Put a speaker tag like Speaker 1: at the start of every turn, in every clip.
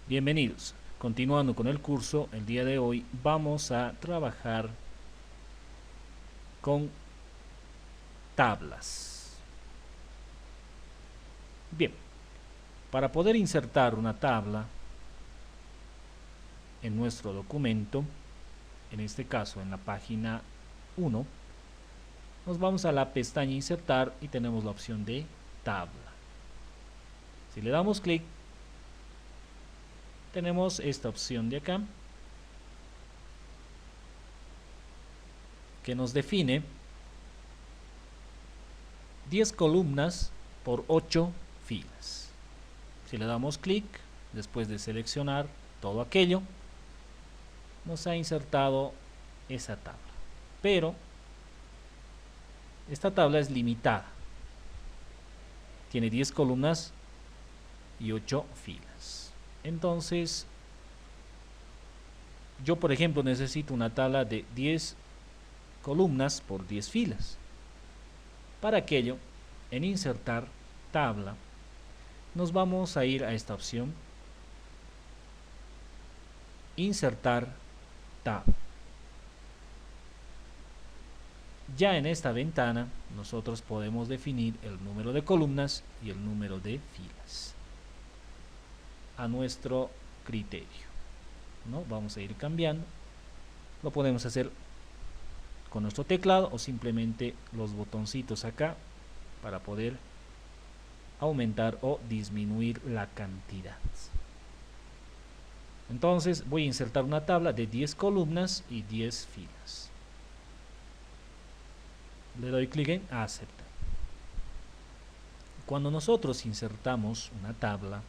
Speaker 1: Bienvenidos. Continuando con el curso, el día de hoy vamos a trabajar con tablas. Bien, para poder insertar una tabla en nuestro documento, en este caso en la página 1, nos vamos a la pestaña Insertar y tenemos la opción de Tabla. Si le damos clic, tenemos esta opción de acá, que nos define 10 columnas por 8 filas. Si le damos clic, después de seleccionar todo aquello, nos ha insertado esa tabla. Pero esta tabla es limitada. Tiene 10 columnas y 8 filas. Entonces, yo por ejemplo necesito una tabla de 10 columnas por 10 filas. Para aquello, en insertar tabla, nos vamos a ir a esta opción, insertar tabla. Ya en esta ventana nosotros podemos definir el número de columnas y el número de filas a nuestro criterio, ¿no? Vamos a ir cambiando. Lo podemos hacer con nuestro teclado o simplemente los botoncitos acá para poder aumentar o disminuir la cantidad. Entonces voy a insertar una tabla de 10 columnas y 10 filas. Le doy clic en aceptar. Cuando nosotros insertamos una tabla,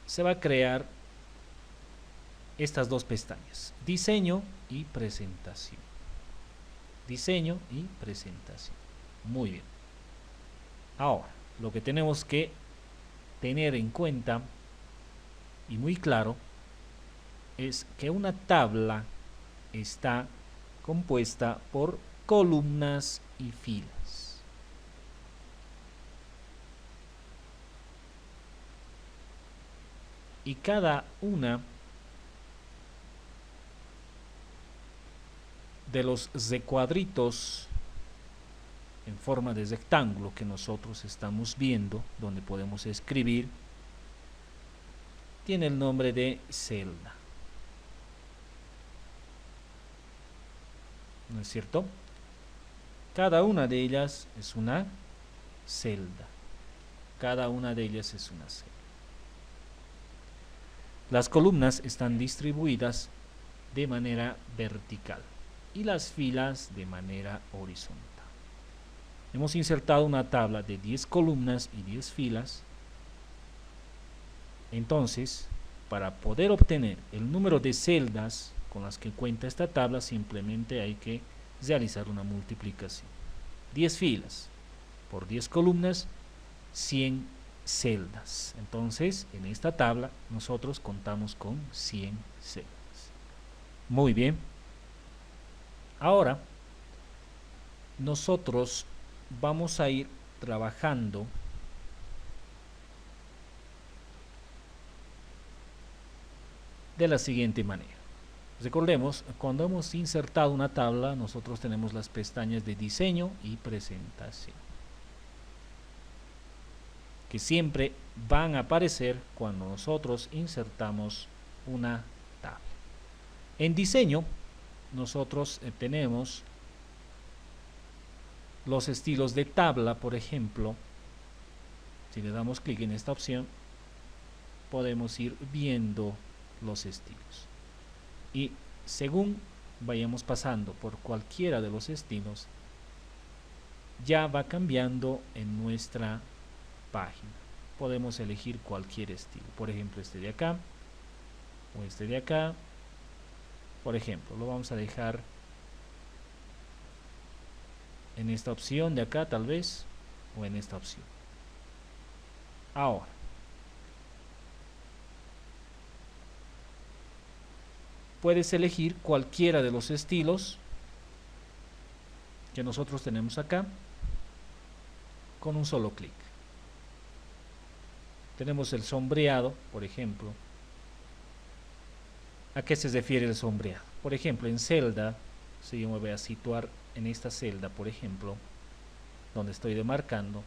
Speaker 1: se va a crear estas dos pestañas, diseño y presentación. Diseño y presentación. Muy bien. Ahora, lo que tenemos que tener en cuenta y muy claro es que una tabla está compuesta por columnas y filas. Y cada una de los recuadritos en forma de rectángulo que nosotros estamos viendo, donde podemos escribir, tiene el nombre de celda. ¿No es cierto? Cada una de ellas es una celda. Cada una de ellas es una celda. Las columnas están distribuidas de manera vertical y las filas de manera horizontal. Hemos insertado una tabla de 10 columnas y 10 filas. Entonces, para poder obtener el número de celdas con las que cuenta esta tabla, simplemente hay que realizar una multiplicación. 10 filas por 10 columnas, 100 celdas. Entonces, en esta tabla nosotros contamos con 100 celdas. Muy bien. Ahora, nosotros vamos a ir trabajando de la siguiente manera. Recordemos, cuando hemos insertado una tabla, nosotros tenemos las pestañas de diseño y presentación, que siempre van a aparecer cuando nosotros insertamos una tabla. En diseño, nosotros tenemos los estilos de tabla, por ejemplo. Si le damos clic en esta opción, podemos ir viendo los estilos. Y según vayamos pasando por cualquiera de los estilos, ya va cambiando en nuestra página. Podemos elegir cualquier estilo, por ejemplo este de acá o este de acá. Por ejemplo, lo vamos a dejar en esta opción de acá tal vez, o en esta opción. Ahora, puedes elegir cualquiera de los estilos que nosotros tenemos acá con un solo clic. Tenemos el sombreado, por ejemplo. ¿A qué se refiere el sombreado? Por ejemplo, en celda, si yo me voy a situar en esta celda, por ejemplo, donde estoy demarcando,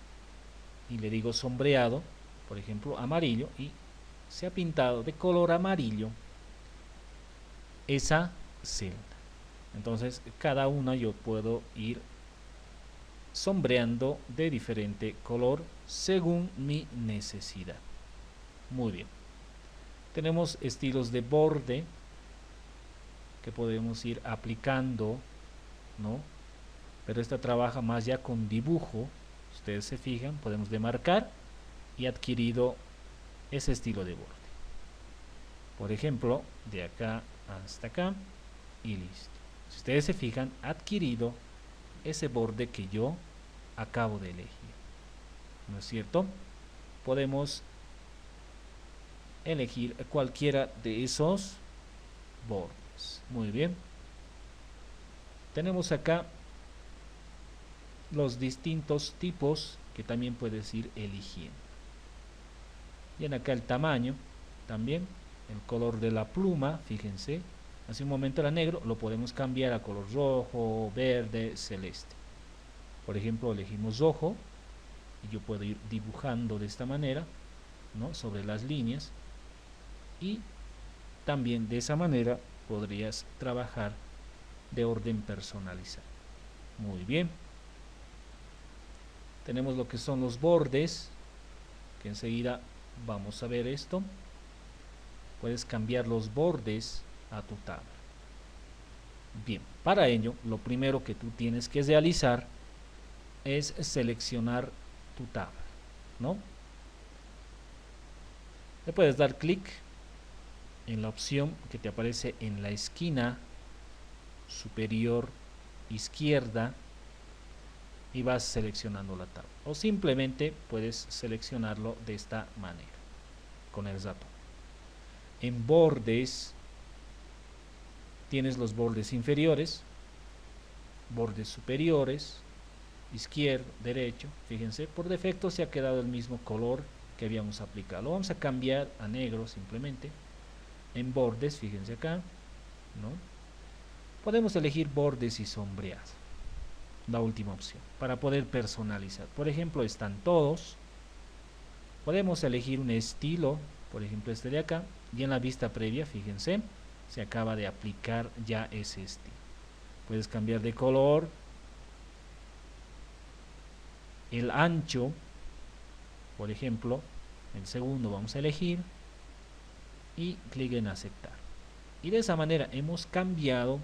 Speaker 1: y le digo sombreado, por ejemplo, amarillo, y se ha pintado de color amarillo esa celda. Entonces, cada una yo puedo ir sombreando de diferente color según mi necesidad. Muy bien. Tenemos estilos de borde que podemos ir aplicando, ¿no? Pero esta trabaja más ya con dibujo. Ustedes se fijan, podemos demarcar y adquirido ese estilo de borde. Por ejemplo, de acá hasta acá y listo. Si ustedes se fijan, adquirido ese borde que yo acabo de elegir. ¿No es cierto? Podemos elegir cualquiera de esos bordes. Muy bien. Tenemos acá los distintos tipos que también puedes ir eligiendo. Y en acá el tamaño también, el color de la pluma, fíjense, hace un momento era negro, lo podemos cambiar a color rojo, verde, celeste. Por ejemplo, elegimos rojo y yo puedo ir dibujando de esta manera, ¿no? Sobre las líneas, y también de esa manera podrías trabajar de orden personalizado. Muy bien. Tenemos lo que son los bordes, que enseguida vamos a ver esto. Puedes cambiar los bordes a tu tabla. Bien, para ello, lo primero que tú tienes que realizar es seleccionar tu tabla, ¿no? Le puedes dar clic en la opción que te aparece en la esquina superior izquierda y vas seleccionando la tabla. O simplemente puedes seleccionarlo de esta manera, con el ratón. En bordes tienes los bordes inferiores, bordes superiores, izquierdo, derecho. Fíjense, por defecto se ha quedado el mismo color que habíamos aplicado. Lo vamos a cambiar a negro simplemente. En bordes, fíjense acá, ¿no? Podemos elegir bordes y sombreado, la última opción, para poder personalizar. Por ejemplo, están todos. Podemos elegir un estilo, por ejemplo este de acá, y en la vista previa, fíjense, se acaba de aplicar ya ese estilo. Puedes cambiar de color, el ancho, por ejemplo, el segundo vamos a elegir y clic en aceptar. Y de esa manera hemos cambiado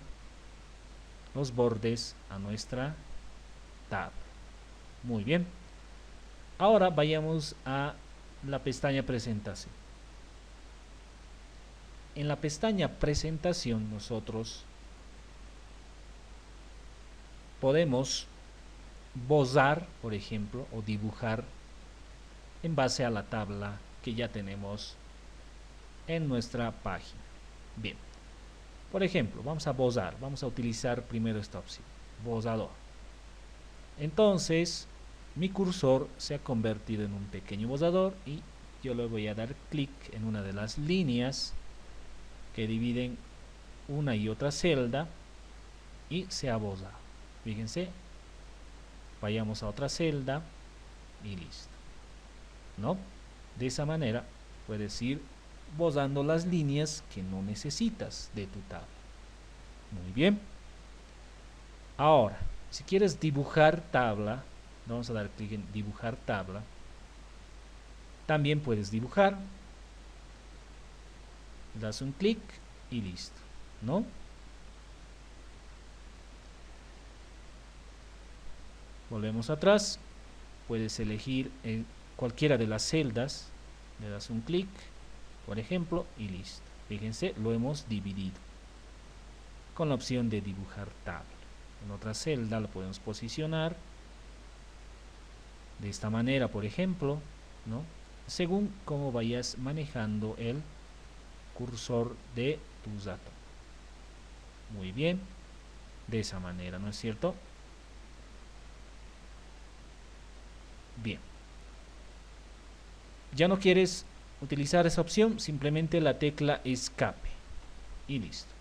Speaker 1: los bordes a nuestra tabla. Muy bien. Ahora vayamos a la pestaña presentación. En la pestaña presentación nosotros podemos bozar, por ejemplo, o dibujar en base a la tabla que ya tenemos en nuestra página. Bien, por ejemplo, vamos a bozar, vamos a utilizar primero esta opción, bozador. Entonces, mi cursor se ha convertido en un pequeño bozador y yo le voy a dar clic en una de las líneas que dividen una y otra celda y se ha bozado. Fíjense, vayamos a otra celda y listo, ¿no? De esa manera puedes ir bozando las líneas que no necesitas de tu tabla. Muy bien. Ahora, si quieres dibujar tabla, vamos a dar clic en dibujar tabla. También puedes dibujar. Das un clic y listo, ¿no? Volvemos atrás. Puedes elegir en cualquiera de las celdas, le das un clic, por ejemplo, y listo. Fíjense, lo hemos dividido con la opción de dibujar tabla. En otra celda lo podemos posicionar de esta manera, por ejemplo, ¿no? Según cómo vayas manejando el cursor de tu ratón. Muy bien, de esa manera, ¿no es cierto? Bien. ya no quieres utilizar esa opción, simplemente la tecla escape y listo.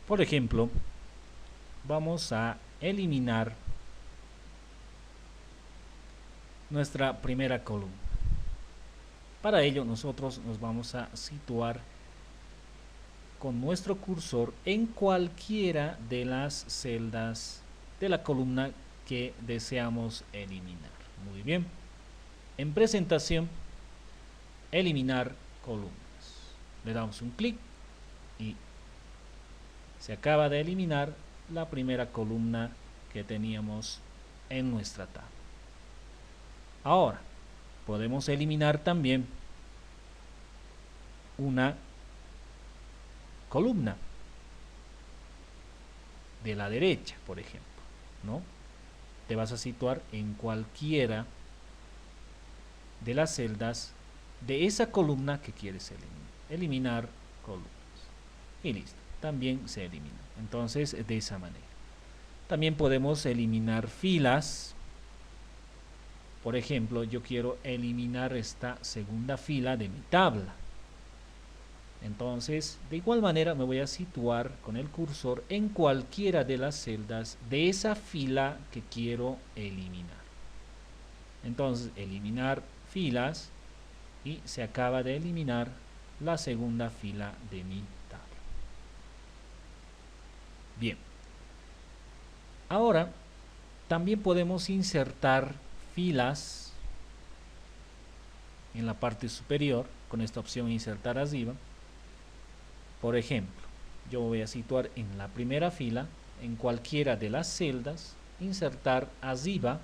Speaker 1: Por ejemplo, vamos a eliminar nuestra primera columna. Para ello nosotros nos vamos a situar con nuestro cursor en cualquiera de las celdas de la columna que deseamos eliminar. Muy bien. En presentación, eliminar columnas. Le damos un clic y se acaba de eliminar la primera columna que teníamos en nuestra tabla. Ahora, podemos eliminar también una columna de la derecha, por ejemplo, ¿no? Te vas a situar en cualquiera de las celdas de esa columna que quieres eliminar columnas y listo, también se elimina. Entonces, de esa manera también podemos eliminar filas. Por ejemplo, yo quiero eliminar esta segunda fila de mi tabla. Entonces, de igual manera me voy a situar con el cursor en cualquiera de las celdas de esa fila que quiero eliminar. Entonces, eliminar filas y se acaba de eliminar la segunda fila de mi tabla. Bien. Ahora, también podemos insertar filas en la parte superior con esta opción insertar arriba. Por ejemplo, yo voy a situar en la primera fila, en cualquiera de las celdas, insertar arriba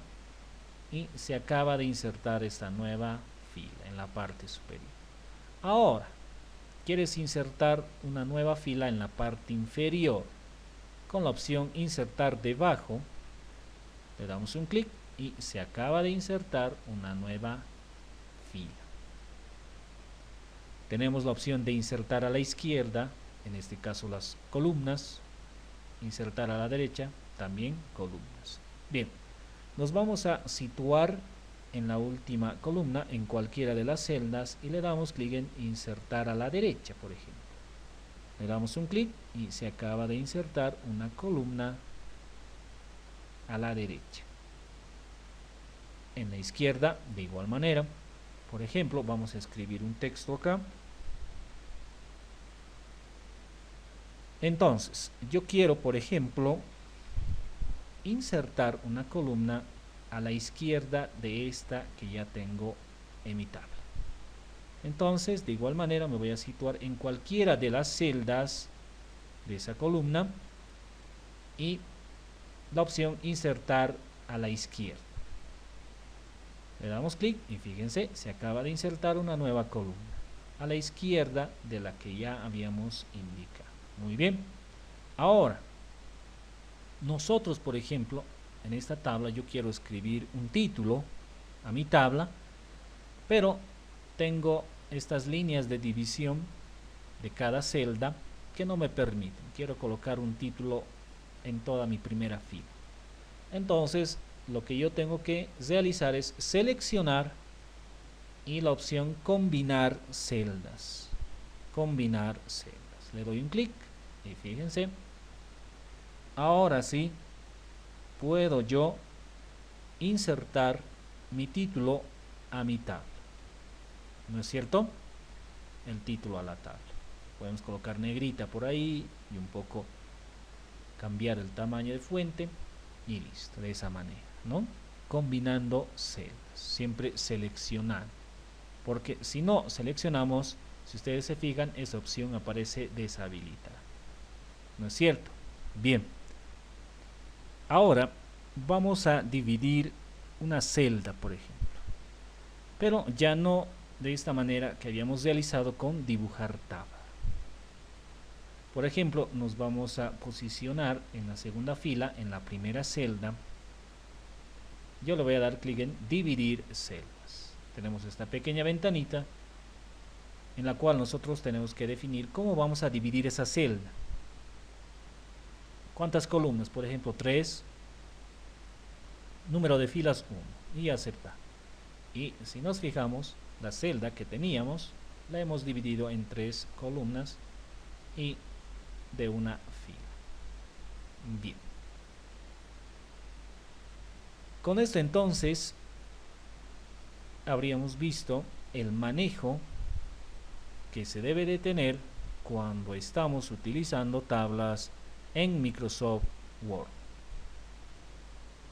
Speaker 1: y se acaba de insertar esta nueva fila en la parte superior. Ahora, quieres insertar una nueva fila en la parte inferior. Con la opción insertar debajo, le damos un clic y se acaba de insertar una nueva fila. Tenemos la opción de insertar a la izquierda, en este caso las columnas, insertar a la derecha, también columnas. Bien, nos vamos a situar en la última columna, en cualquiera de las celdas, y le damos clic en insertar a la derecha, por ejemplo. Le damos un clic y se acaba de insertar una columna a la derecha. En la izquierda, de igual manera, por ejemplo, vamos a escribir un texto acá. Entonces, yo quiero, por ejemplo, insertar una columna a la izquierda de esta que ya tengo en mi tabla. Entonces, de igual manera, me voy a situar en cualquiera de las celdas de esa columna y la opción insertar a la izquierda. Le damos clic y fíjense, se acaba de insertar una nueva columna a la izquierda de la que ya habíamos indicado. Muy bien. Ahora, nosotros, por ejemplo, en esta tabla yo quiero escribir un título a mi tabla, pero tengo estas líneas de división de cada celda que no me permiten. Quiero colocar un título en toda mi primera fila. Entonces, lo que yo tengo que realizar es seleccionar y la opción combinar celdas. Combinar celdas. Le doy un clic y fíjense, ahora sí puedo yo insertar mi título a mi tabla. ¿No es cierto? El título a la tabla. Podemos colocar negrita por ahí y un poco cambiar el tamaño de fuente y listo, de esa manera, ¿no? Combinando celdas, siempre seleccionando, porque si no seleccionamos, si ustedes se fijan, esa opción aparece deshabilitada. ¿No es cierto? Bien. Ahora vamos a dividir una celda, por ejemplo, pero ya no de esta manera que habíamos realizado con dibujar tabla. Por ejemplo, nos vamos a posicionar en la segunda fila, en la primera celda. Yo le voy a dar clic en dividir celdas. Tenemos esta pequeña ventanita en la cual nosotros tenemos que definir cómo vamos a dividir esa celda. ¿Cuántas columnas? Por ejemplo, 3. Número de filas 1 y aceptar. Y si nos fijamos, la celda que teníamos la hemos dividido en 3 columnas y de una fila. Bien. Con esto entonces habríamos visto el manejo que se debe de tener cuando estamos utilizando tablas en Microsoft Word.